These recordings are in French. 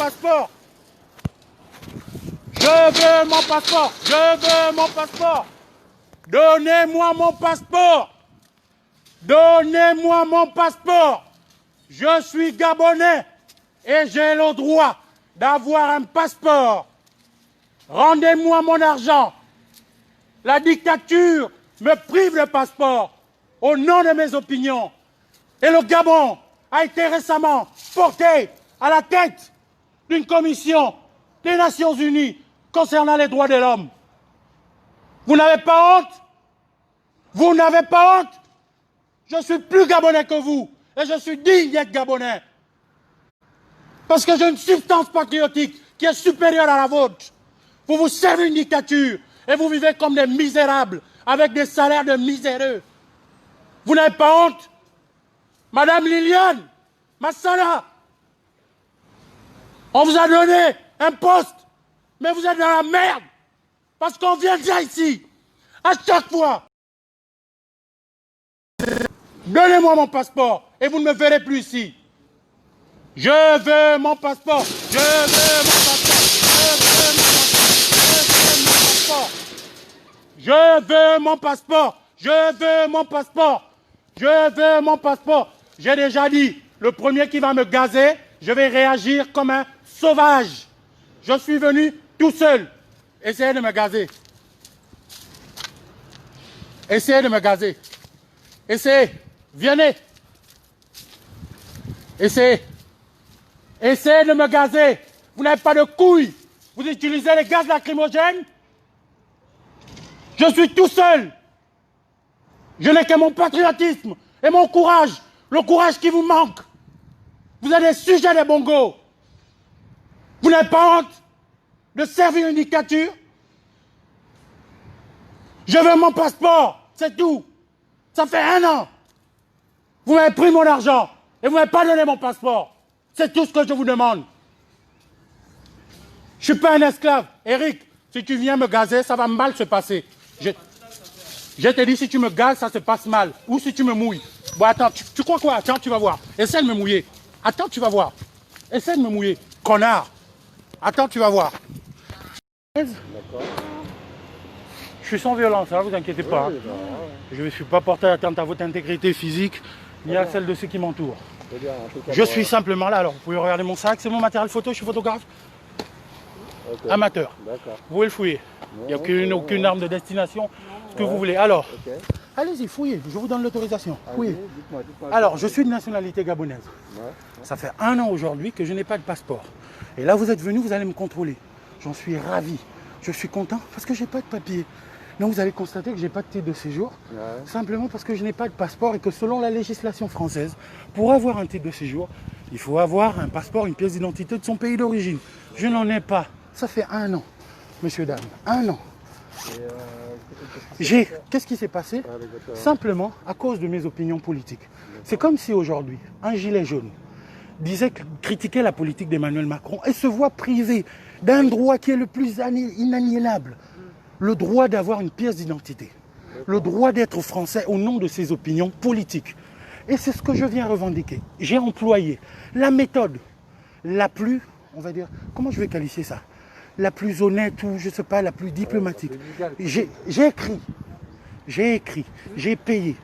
passeport. Je veux mon passeport. Je veux mon passeport. Donnez-moi mon passeport. Donnez-moi mon passeport. Je suis Gabonais et j'ai le droit d'avoir un passeport. Rendez-moi mon argent. La dictature me prive le passeport au nom de mes opinions. Et le Gabon a été récemment porté à la tête d'une commission des Nations Unies concernant les droits de l'homme. Vous n'avez pas honte? Vous n'avez pas honte? Je suis plus Gabonais que vous et je suis digne d'être Gabonais. Parce que j'ai une substance patriotique qui est supérieure à la vôtre. Vous vous servez une dictature et vous vivez comme des misérables avec des salaires de miséreux. Vous n'avez pas honte? Madame Liliane Massala, on vous a donné un poste, mais vous êtes dans la merde. Parce qu'on vient déjà ici, à chaque fois. Donnez-moi mon passeport et vous ne me verrez plus ici. Je veux mon passeport. Je veux mon passeport. Je veux mon passeport. Je veux mon passeport. Je veux mon passeport. J'ai déjà dit, le premier qui va me gazer, je vais réagir comme un sauvage. Je suis venu tout seul. Essayez de me gazer. Essayez de me gazer. Essayez. Venez. Essayez. Essayez de me gazer. Vous n'avez pas de couilles. Vous utilisez les gaz lacrymogènes. Je suis tout seul. Je n'ai que mon patriotisme et mon courage. Le courage qui vous manque. Vous êtes des sujets des bongos. Vous n'avez pas honte de servir une dictature? Je veux mon passeport. C'est tout. Ça fait 1 an. Vous m'avez pris mon argent et vous ne m'avez pas donné mon passeport. C'est tout ce que je vous demande. Je ne suis pas un esclave. Eric, si tu viens me gazer, ça va mal se passer. Je te dis, si tu me gazes, ça se passe mal. Ou si tu me mouilles. Bon, attends, tu crois quoi? Attends, tu vas voir. Essaie de me mouiller. Attends, tu vas voir. Essaie de me mouiller. Connard. Attends, tu vas voir. D'accord. Je suis sans violence, ne vous inquiétez pas. Oui, je ne suis pas porté atteinte à votre intégrité physique, ni à celle de ceux qui m'entourent. Je suis simplement là. Alors, vous pouvez regarder mon sac, c'est mon matériel photo, je suis photographe. Okay. Amateur. Vous pouvez le fouiller. Il n'y a aucune arme de destination, ce que vous voulez. Alors, allez-y, fouillez, je vous donne l'autorisation. Fouillez. Alors, je suis de nationalité gabonaise. Ça fait 1 an aujourd'hui que je n'ai pas de passeport. Et là, vous êtes venu, vous allez me contrôler. J'en suis ravi. Je suis content parce que je n'ai pas de papier. Donc vous allez constater que je n'ai pas de titre de séjour, simplement parce que je n'ai pas de passeport et que selon la législation française, pour avoir un titre de séjour, il faut avoir un passeport, une pièce d'identité de son pays d'origine. Je n'en ai pas. Ça fait 1 an, monsieur, dame, 1 an. Qu'est-ce qui s'est passé? Simplement à cause de mes opinions politiques. C'est comme si aujourd'hui, un gilet jaune critiquait la politique d'Emmanuel Macron et se voit privé d'un droit qui est le plus inaliénable. Le droit d'avoir une pièce d'identité, le droit d'être français au nom de ses opinions politiques. Et c'est ce que je viens revendiquer. J'ai employé la méthode la plus, on va dire, comment je vais qualifier ça? La plus honnête ou je ne sais pas, la plus diplomatique. J'ai écrit, j'ai payé.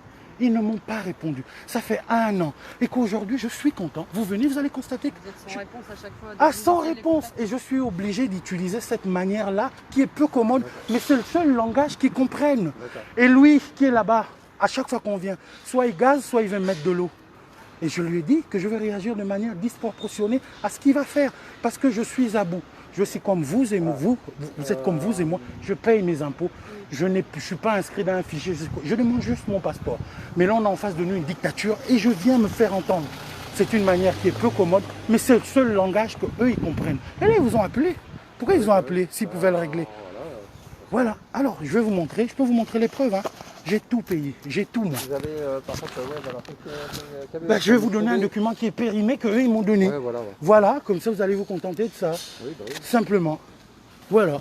Ils ne m'ont pas répondu. Ça fait 1 an. Et qu'aujourd'hui, je suis content. Vous venez, vous allez constater que... Vous êtes sans réponse à chaque fois. Ah, sans réponse. Et je suis obligé d'utiliser cette manière-là, qui est peu commode, mais c'est le seul langage qu'ils comprennent. Et lui, qui est là-bas, à chaque fois qu'on vient, soit il gaze, soit il veut mettre de l'eau. Et je lui ai dit que je vais réagir de manière disproportionnée à ce qu'il va faire. Parce que je suis à bout. Je suis comme vous et vous êtes comme vous et moi. Je paye mes impôts. Je ne suis pas inscrit dans un fichier. Je demande juste mon passeport. Mais là, on a en face de nous une dictature et je viens me faire entendre. C'est une manière qui est peu commode, mais c'est le seul langage qu'eux, ils comprennent. Et là, ils vous ont appelé. Pourquoi ils vous ont appelé s'ils pouvaient le régler? Voilà. Alors, je vais vous montrer. Je peux vous montrer les preuves. Hein. J'ai tout payé. J'ai tout, moi. Vous avez, par contre, je vais vous donner un document qui est périmé qu'eux, ils m'ont donné. Voilà, comme ça, vous allez vous contenter de ça. Oui. Simplement. Voilà.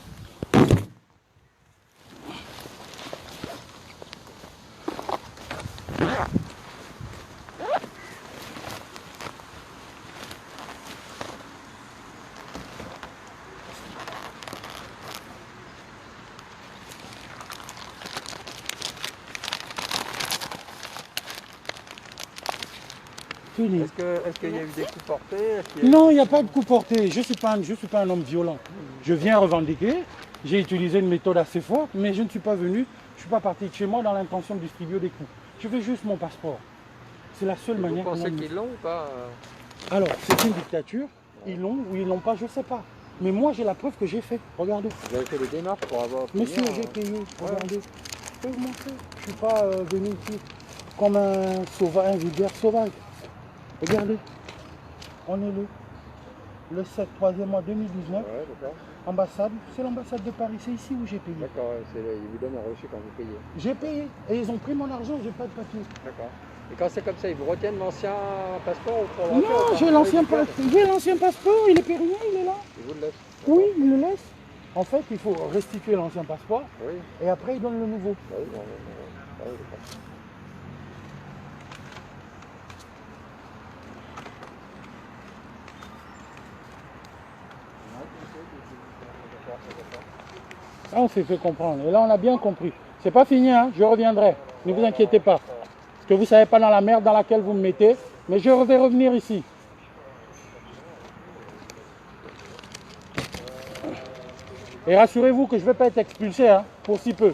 Fini. Est-ce qu'il y a eu des coups portés? Non, il n'y a pas de coup porté. Je ne suis pas un homme violent. Je viens revendiquer. J'ai utilisé une méthode assez forte, mais je ne suis pas venu. Je ne suis pas parti de chez moi dans l'intention de distribuer des coups. Je veux juste mon passeport. C'est la seule manière. Vous pensez qu'ils l'ont ou pas? Alors, c'est une dictature. Ils l'ont ou ils l'ont pas, je ne sais pas. Mais moi, j'ai la preuve que j'ai fait. Regardez. Vous avez fait des démarches pour avoir... Monsieur, j'ai payé. Regardez. Je peux vous montrer. Je ne suis pas venu ici comme un sauvage, un vulgaire sauvage. Regardez. On est le 7, 3e mois 2019. Ouais, d'accord. Ambassade, c'est l'ambassade de Paris, c'est ici où j'ai payé. D'accord, ils vous donnent un reçu quand vous payez. J'ai payé et ils ont pris mon argent, j'ai pas de papier. D'accord. Et quand c'est comme ça, ils vous retiennent l'ancien passeport ou pour Non, j'ai l'ancien passeport, il est périmé, il est là. Ils vous le laissent? Oui, ils le laissent. En fait, il faut restituer l'ancien passeport Oui. et après ils donnent le nouveau. Bah oui, d'accord. Là, on s'est fait comprendre. Et là, on a bien compris. C'est pas fini, hein, je reviendrai. Ne vous inquiétez pas. Parce que vous ne savez pas dans la merde dans laquelle vous me mettez. Mais je vais revenir ici. Et rassurez-vous que je ne vais pas être expulsé, hein, pour si peu.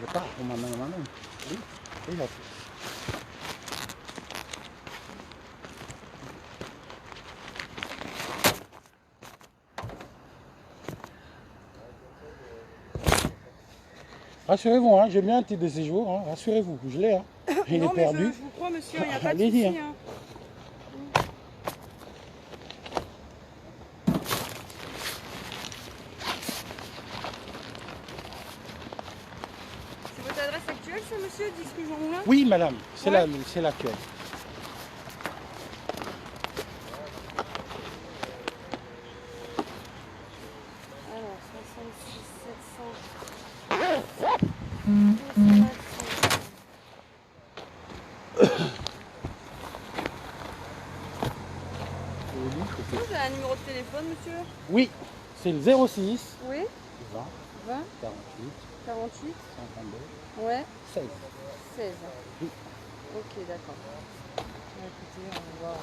Je pars pour ma main. Oui, et là. Rassurez-vous, hein, j'ai bien un titre de séjour, hein, rassurez-vous, je l'ai. Hein. Il est perdu. Je vous crois, monsieur, il n'y a pas de Allez-y, souci. hein. C'est votre adresse actuelle, ça, monsieur, 10 rue Jean Moulin? Oui, madame, c'est Ouais. c'est l'actuel. Alors, 66 700. Vous avez un numéro de téléphone, monsieur? Oui, c'est le 06 Oui. 20 20 48 48 52 Ouais. 16. 16. Oui. Ok, d'accord. Écoutez, on va voir.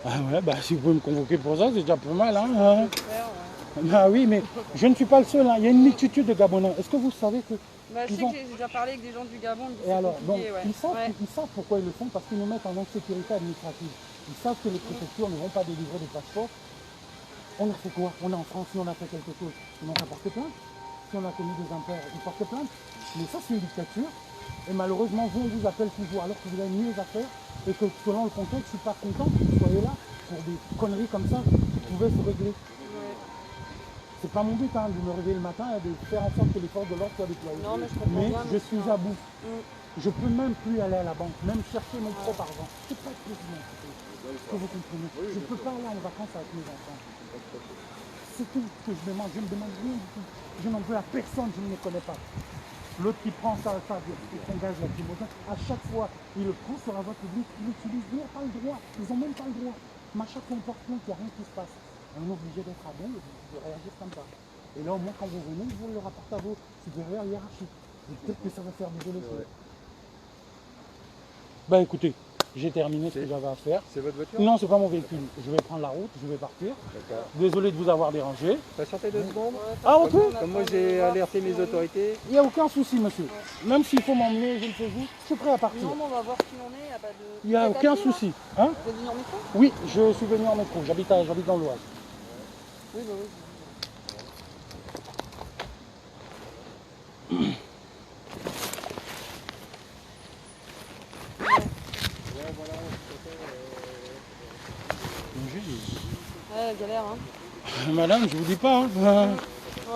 Ah ouais, bah si vous pouvez me convoquer pour ça, c'est déjà pas mal. Hein, On hein. peut le faire, ouais. Bah oui, mais je ne suis pas le seul. Hein. Il y a une multitude de Gabonais. Est-ce que vous savez que... Bah, je Ils sais ont- que j'ai déjà parlé avec des gens du Gabon. Et alors, donc, ouais. ils savent, Ouais. ils savent pourquoi ils le font, parce qu'ils nous mettent en insécurité administrative. Ils savent que les préfectures ne vont pas délivrer des passeports. On a fait quoi? On est en France, si on a fait quelque chose, ils n'ont qu'à porter plainte. Si on a commis des impairs, ils portent plainte. Mais ça, c'est une dictature. Et malheureusement, vous, on vous appelle toujours alors que vous avez mieux à faire et que selon le contexte, je ne suis pas content que vous soyez là pour des conneries comme ça qui pouvaient se régler. Ouais. C'est pas mon but hein, de me réveiller le matin et de faire en sorte que les forces de l'ordre soient déployées. Non, mais je comprends bien, je monsieur, suis hein. à bout. Mm. Je peux même plus aller à la banque, même chercher mon propre argent. C'est pas possible. Que vous comprenez. Je ne peux pas aller en vacances avec mes enfants. C'est tout ce que je demande. Je ne demande rien du tout. Je n'en veux à personne, je ne les connais pas. L'autre qui prend son gaz lacrymogène, à chaque fois, il le prend sur la voie publique, il l'utilise, ils n'ont pas le droit. Ils n'ont même pas le droit. Mais à chaque fois, on porte plainte, il n'y a rien qui se passe. On est obligé d'être à bon et de réagir comme ça. Et là, au moins, quand vous venez, vous le rapportez à vos supérieurs hiérarchiques. Et peut-être que ça va faire bouger les choses. Bah écoutez, j'ai terminé ce que j'avais à faire. C'est votre voiture? Non, c'est pas mon véhicule. Je vais prendre la route, je vais partir. D'accord. Désolé de vous avoir dérangé. Patientez 2 secondes. Ah ok. Comme moi j'ai alerté mes autorités. Il n'y a aucun souci, monsieur. Même s'il faut m'emmener, je le fais vous, je suis prêt à partir. Non, mais on va voir qui on est. Il n'y a pas de. Il n'y a Vous êtes aucun à pied, là souci. Hein? Vous êtes venu en métro? Oui, je suis venu en métro. J'habite dans l'Oise. Oui, bah oui. Ouais, galère, hein. Madame, je vous dis pas. Hein.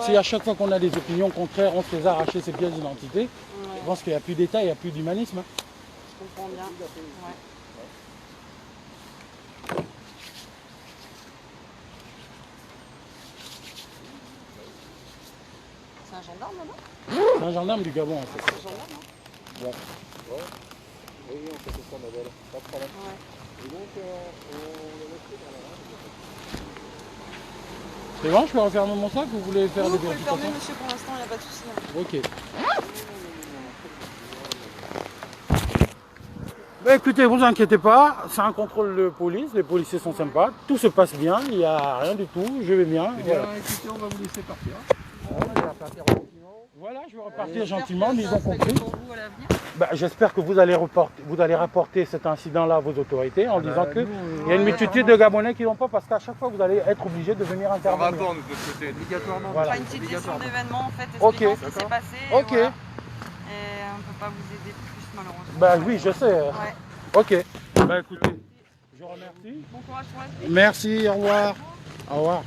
Si à chaque fois qu'on a des opinions contraires, on se les arracher ces pièces d'identité, Ouais, je pense qu'il n'y a plus d'État, il n'y a plus d'humanisme. Hein. je comprends bien. Ouais. C'est un gendarme là-bas? C'est un gendarme du Gabon en fait. C'est un gendarme, hein? Ouais. Oui, on fait ça, ma belle. Pas de problème. Ouais. Et donc, on le laisse dans la main. C'est bon, je peux refermer mon sac ou vous voulez faire Vous des pouvez le fermer, vérifications? monsieur, pour l'instant, il n'y a pas de souci. Hein. Ok. Bah écoutez, vous inquiétez pas, c'est un contrôle de police, les policiers sont sympas, tout se passe bien, il n'y a rien du tout, je vais bien. Eh bien, Voilà. écoutez, on va vous laisser partir. Voilà, je vais repartir gentiment, ils ont compris. Pour vous à l'avenir. Bah, j'espère que vous allez rapporter cet incident-là à vos autorités en disant qu'il y a une multitude de Gabonais qui n'ont pas, parce qu'à chaque fois vous allez être obligé de venir On va intervenir. attendre de notre côté. Obligatoirement. Voilà. On fera une petite gestion d'événements en fait, Ok. expliquant ce qui s'est passé. Et Ok. voilà. Et on ne peut pas vous aider plus malheureusement. Bah oui, je sais. Ouais. Ok. Bah écoutez, je vous remercie. Bon courage pour la suite. Merci, au revoir. Au revoir.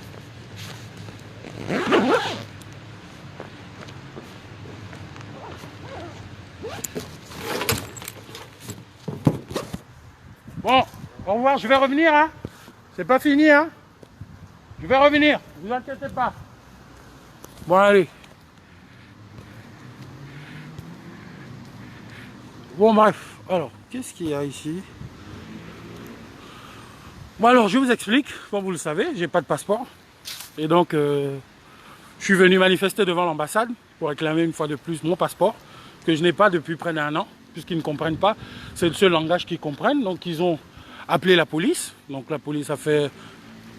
Bon, au revoir, je vais revenir, hein. C'est pas fini, hein. Je vais revenir, vous inquiétez pas. Bon, allez. Bon, bref. Alors, qu'est-ce qu'il y a ici? Bon, alors, je vous explique. Comme vous le savez, j'ai pas de passeport. Et donc, je suis venu manifester devant l'ambassade pour réclamer une fois de plus mon passeport, que je n'ai pas depuis près d'1 an, puisqu'ils ne comprennent pas. C'est le seul langage qu'ils comprennent. Donc, ils ont appelé la police. Donc, la police a fait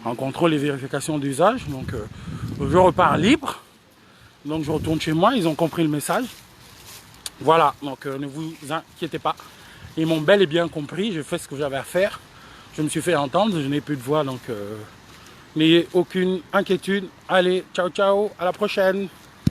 un contrôle et vérification d'usage. Donc, je repars libre. Donc, je retourne chez moi. Ils ont compris le message. Voilà. Donc, ne vous inquiétez pas. Ils m'ont bel et bien compris. J'ai fait ce que j'avais à faire. Je me suis fait entendre. Je n'ai plus de voix. Donc, n'ayez aucune inquiétude. Allez, ciao, ciao. À la prochaine.